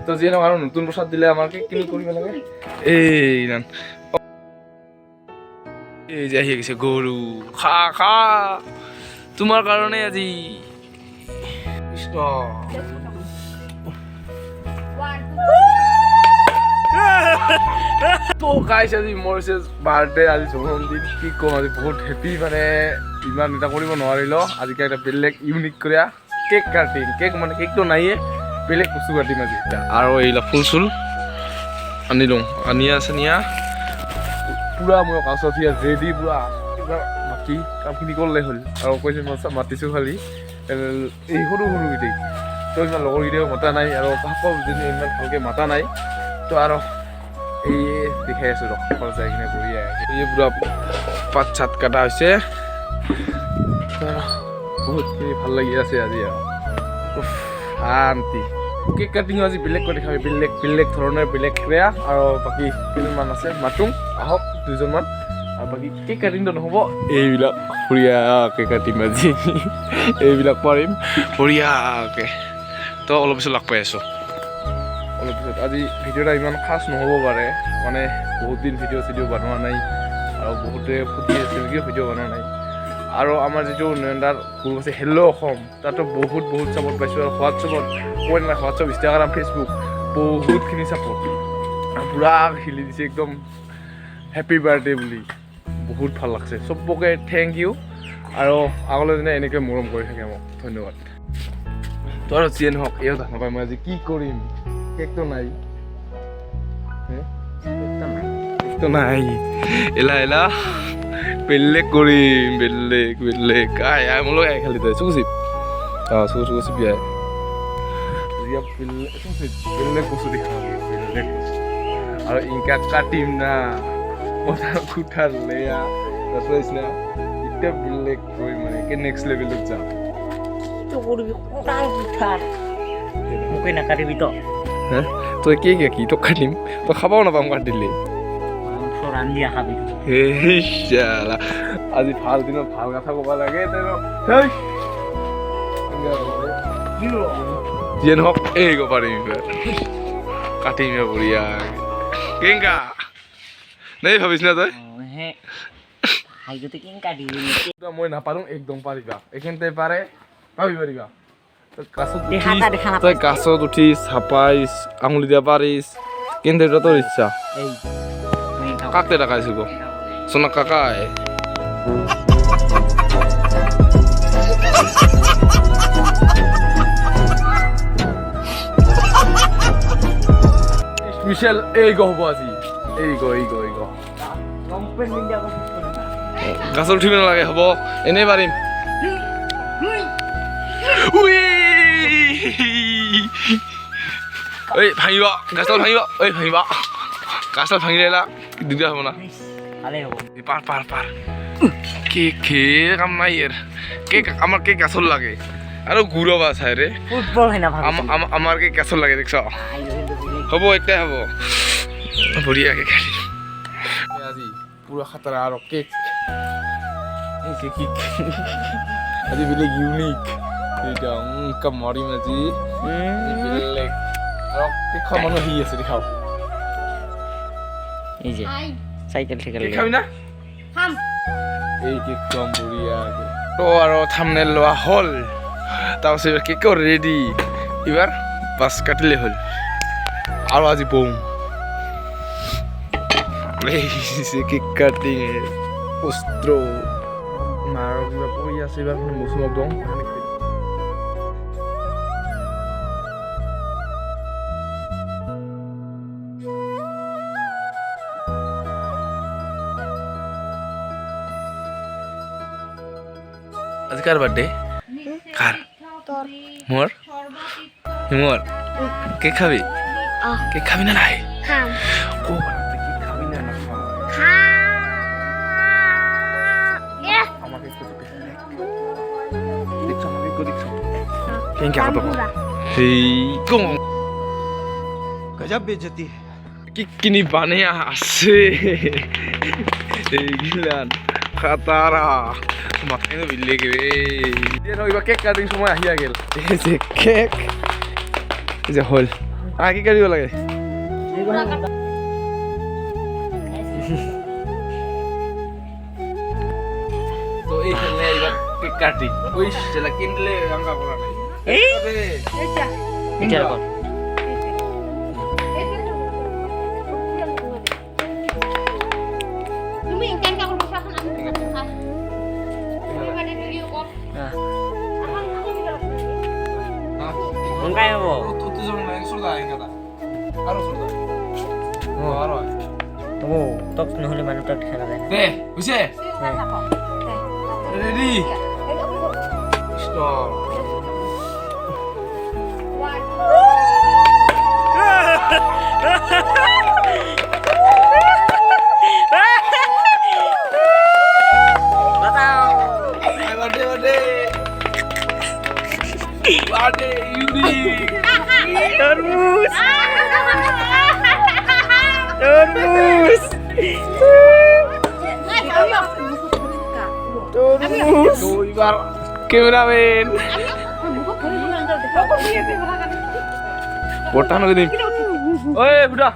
তো যিয়ে নহওক আৰু নতুন প্ৰসাদ দিলে আমাৰ কি কৰিব লাগে এই নান এই যে আহি গৈছে গৰু খা খা তোমাৰ কাৰণে আজি কৃষ্ণ তো গাইছ আজি মোৰ বাৰ্থডে আজি জন্মদিন কি ক'ম আজি বহুত হেপী মানে ইমান এটা কৰিব নোৱাৰিলো আজিকালি এটা বেলেগ ইউনিক কৰা কেক কাটিং কেক মানে কেকটো নাইয়ে বেলেগ বস্তু কাটিম আজি আৰু এইবিলাক ফুল চুল আনিলোঁ আনি আছে নিয়া পুৰা মই কাছত ৰেডি পুৰা বাকী কামখিনি কৰিলে হ'ল আৰু কৈছে মই মাতিছোঁ খালি এই সৰু সৰুকেইটাই তো ইমান লগৰকেইটাও মতা নাই আৰু কাকো যদি ইমান ভালকৈ মাতা নাই তো আৰু এই দেখাই আছোঁ ৰখ যাই কিনে বহি এই পুৰা পাত চাত কাটা হৈছে বহুতখিনি ভাল লাগি আছে আজি আৰু শান্তি কেক কাটিং আজি বেলেগ কৰি দেখাবি বেলেগ ধৰণৰ বেলেগ ক্ৰিয়া আৰু বাকী কেইজনমান আছে মাতোঁ আহক দুজনমান আৰু বাকী কেক কাটিংটো নহ'ব এইবিলাক বঢ়িয়াকৈ কাটিম আজি এইবিলাক পাৰিম বঢ়িয়াকৈ তো অলপ পিছত লগ পাই আছোঁ অলপ পিছত আজি ভিডিঅ'টা ইমান খাচ নহ'ব পাৰে মানে বহুত দিন ভিডিঅ' চিডিঅ' বনোৱা নাই আৰু বহুতে ফুটি আছে কিয় ভিডিঅ' বনোৱা নাই আৰু আমাৰ যিটো নয়নদাৰ গ্ৰুপ আছে হেল্ল' অসম তাতো বহুত ছাপৰ্ট পাইছোঁ আৰু হোৱাটছএপত কৈ নাই হোৱাটছএপ ইনষ্টাগ্ৰাম ফেচবুক বহুতখিনি ছাপৰ্ট পূৰা খেলি দিছে একদম হেপী বাৰ্থডে বুলি বহুত ভাল লাগছে চবকে থেংক ইউ আৰু আগলৈ দিনে এনেকৈ মৰম কৰি থাকে মোক ধন্যবাদ তো আৰু যিয়ে নহওক এও দেখা নাপায় মই আজি কি কৰিম কেকটো নাই কেকটো নাই এলা বেলেগ কৰিম বেলেগ আই মোলৈ আই খালি তই চুকুচিপ চুকুচিপ আই বেলেগ বস্তু দেখাম বেলেগ বস্তু আৰু ইনকা কাটিম না পথাৰ কুঠাৰ লেয়া তাৰপিছত না এতিয়া বেলেগ কৰিম মানে একে নেক্সট লেভেলত যাম তই কি তোক কাটিম তই খাবও নাপাম কাটিলে আজি ভাল দিনত ভাল কথা ক'ব লাগে যিয়ে নহওক এই ক'ব পাৰিম কাটিম বঢ়িয়া কেংকা নাই ভাবিছ না তই মই নাপাৰোঁ একদম পাৰিবা এইখিনিতে পাৰে পাৰিবা তই গাছত উঠি চাপাইছ আঙুলি দিয়া পাৰিছ কিন্তু এটা তোৰ ইচ্ছা কাক তে ডাকাইছো গো সোনা কাকাই স্পেশাল এই গো হব আজি এই গো গাছত উঠিব নালাগে হ'ব এনেই পাৰিম ঐ ভাঙিব গাছডাল ভাঙিব গাছডাল ভাঙিলে দিগদাৰ হ'ব না পাৰ কেক কাম নাই ইয়াৰ কেক আমাৰ কেক গাছৰ লাগে আৰু গুড় বা চাই ৰে আমাৰ কেক গাছৰ লাগে দেখছ হ'ব এটাই হ'ব বঢ়িয়াকে খালি আজি পুৰা খাতৰা আৰু কেক আজি বেলেগ ইউনিক এইটা কাম মাৰিম আজি বেলেগ আৰু কেক মানুহ আহি আছে দেখাও এই যে সাইকেল খাবি না এই কেক কম বঢ়িয়া তো আৰু থাম্বনেল লোৱা হ'ল তাৰপিছত কেকো ৰেডি এবাৰ বাছ কাটিলে হ'ল আৰু আজি বম কেক কাটিং অস্ত্ৰ মাৰ কিবা পৰি আছে এবাৰ মৌচুম একদম আজি কাৰ বাৰ্থডে কাৰ মোৰ হিমৰ কেক খাবি না নাই কেক খাবি না গজব বেজতি কি কিনি বানিয়া আছে এইগিলান খাতারা মাথায় বিলে গেবে কেক কাটিং সময় আহিয়া গেল এই যে কেক এই যে হল কি কৰিব লাগে তো এইখানে এইবার কেক কাটি ওই সেটা কিনলে রাঙ্গা করা নাই এটা কর তুমি কেন কাম করছ এখন আমি তুমি মানে ভিডিও কর Ungkai mo. তো জন না সুরদা এঙ্গাদা আরো সুরদা ও আরো Tumo, tok নহলে মানুহ tok খেলা যায়। দে বুঝছে ready stop Batao. Bade Yuri Terus. Terus. Terus. তো এবার ক্যামেরাম্যান পটান করে দিন ওই বুড়া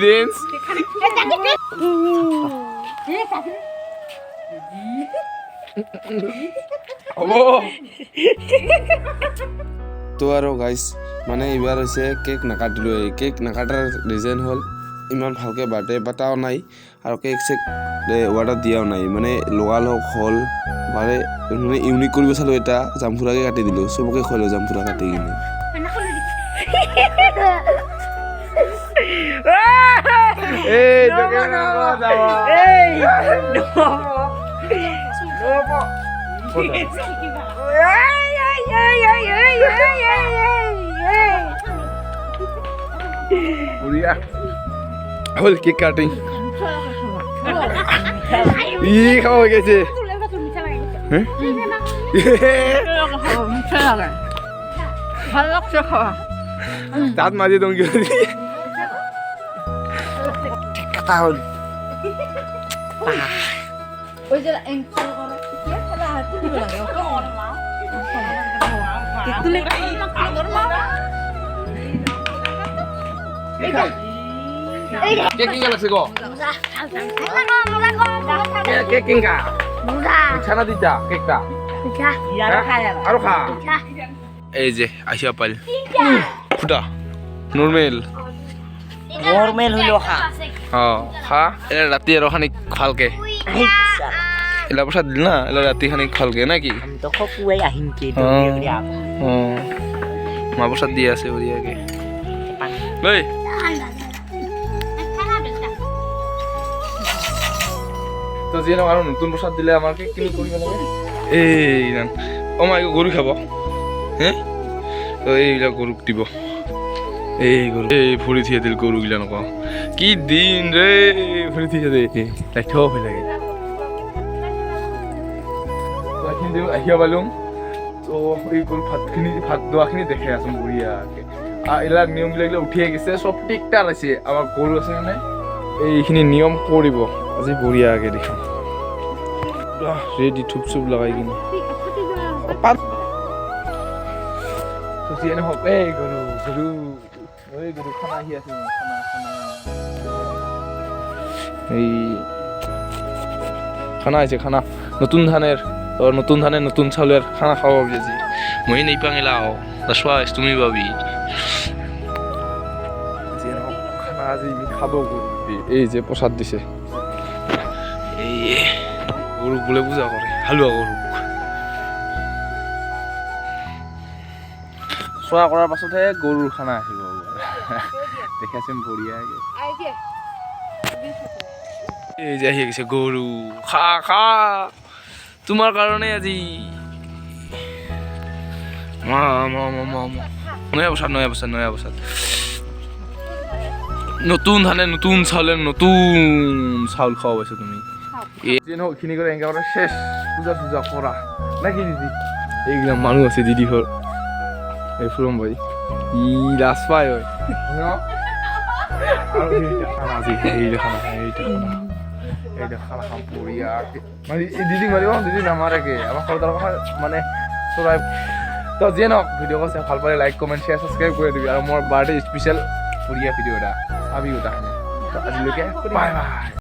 ড্যান্স তো আৰু গাইজ মানে এইবাৰ হৈছে কেক নাকাটিলোঁ কেক নাকাটাৰ ৰিজন হ'ল ইমান ভালকৈ বাৰ্থডে পাতাও নাই আৰু কেক চেক অৰ্ডাৰ দিয়াও নাই মানে লগালগ হ'ল মানে মানে ইউনিক কৰিব চালোঁ এটা জামফুৰাকে কাটি দিলোঁ চবকে খুৱালোঁ জামফুৰা কাটি কিনে বুড়িয়া হল কেক কাটিং ই খাওয়া হয়ে গেছে দাঁত মাঝে তুমি Kata hon. ওই যে এঙ্কল করে কি খেলা হাতে দিব লাগে ওকে মনে মা তুলে কেক কিংকা লাগছে গো কেক কিংকা ছানা দিতা কেকটা আরো খা এই যে আইসা পাল ফুটা নরমাল Normal hulu ka. খা এলা রাতি আর খানিক ভালকে এলা বসা দিল না এলা রাতি খানিক ভালকে নাকি Am to ko kuway ahin ke do yuri ako. মা বসা দিয়ে আছে ওদিকে ওই তো যেন আর নতুন প্রসাদ দিলে আমাকে কি করিব লাগে এই জান ও মা গরু খাবো হ্যাঁ তো এইবিলাক গরুক দিব এই গরু এই ফুরি থিয়ে দিল গরু গিলা নক কি দিন রে ফুরি থিয়ে দে লাইঠো হই লাগে তো এখন দিও আহিয়া বালুম তো এই গরু ভাত দোয়াখিনি দেখে আছো বঢ়িয়াকে এলা নিয়ম বিলাক উঠিয়ে গেছে সব টিকটাক আছে আমার গরু আছে মানে এইখিনি নিয়ম কৰিব আজি বঢ়িয়াকে দেখো রেডি থুপ থুপ লাগাই কিনে তো যেন হোক এই গরু গরু ওই গরু খানা আহি আছে খানা খানা এই খানা আছে খানা নতুন ধানের নতুন চাউলের খানা খাওয়া গেছি মই নেই পাঙিলাও দশওয়া তুমি ভাবি যেন হোক খানা আজি খাবো গরু এই যে প্রসাদ দিছে এই গরু বলে পূজা করে হালুয়া গরু চোৱা কৰাৰ পাছতহে গৰুৰ খানা আহিব দেখাচোন বঢ়িয়াকে এই যে আহি গৈছে গৰু খা খা তোমাৰ কাৰণে আজি নয়া বছৰ নতুন ধানে নতুন চাউলে নতুন চাউল খাওয়া পাইছো তুমি এইখিনি করে একেবারে শেষ পূজা টুজা করা নাকি দিদি এইগুলা মানুষ আছে দিদি ঘর এই ফুরম ভাই ই লাস পায় হয় এইটা খানা খাম পড়িয়া মানে দিদি মারিব দিদি নামারে কে আমার খাওয়া দাওয়া মানে চড়াই তো যিয়ে নহওক ভিডিঅ' চাই ভাল পালে লাইক কমেণ্ট শ্বেয়াৰ ছাবস্ক্ৰাইব কৰি দিবি আৰু মোৰ বাৰ্থডে স্পেচিয়েল বঢ়িয়া ভিডিঅ' এটা চাবি গোটাখিনি তো আজিলৈকে বাই বাই